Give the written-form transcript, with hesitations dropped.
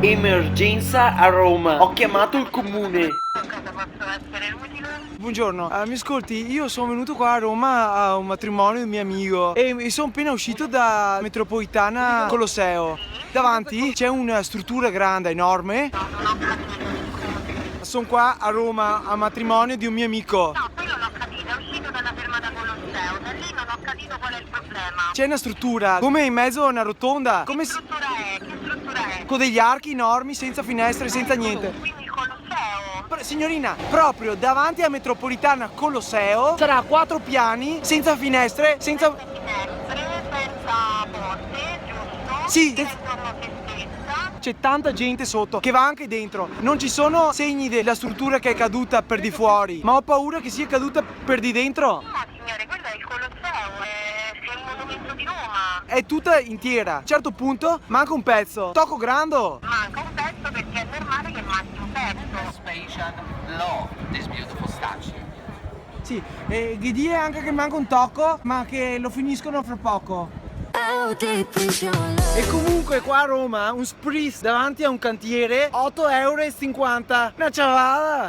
Emergenza a Roma. Ho chiamato il comune. Cosa posso essere utile? Buongiorno, mi ascolti, io sono venuto qua a Roma a un matrimonio di un mio amico e sono appena uscito da metropolitana Colosseo. Davanti c'è una struttura grande, enorme. No, non ho capito. Sono qua a Roma a matrimonio di un mio amico. No, poi non ho capito, è uscito dalla fermata Colosseo, da lì non ho capito qual è il problema. C'è una struttura come in mezzo a una rotonda, come Che struttura è? Che struttura è? con degli archi enormi, senza finestre, senza niente. Quindi il Colosseo? Signorina, proprio davanti a metropolitana Colosseo sarà a 4 piani, senza finestre, senza... Finestre, senza porte, giusto? Sì, Intorno se stessa. c'è tanta gente sotto che va anche dentro. Non ci sono segni della struttura che è caduta per di fuori, ma ho paura che sia caduta per di dentro. No, signore, quello è il Colosseo, è il monumento di Roma. È tutta intera. A un certo punto manca un pezzo. Tocco grando. Manca un pezzo perché è normale che manchi un pezzo. Spatial law, this beautiful statue. Sì, e di dire anche che manca un tocco, ma che lo finiscono fra poco. E comunque qua a Roma un spritz davanti a un cantiere 8,50 €. Una ciavata!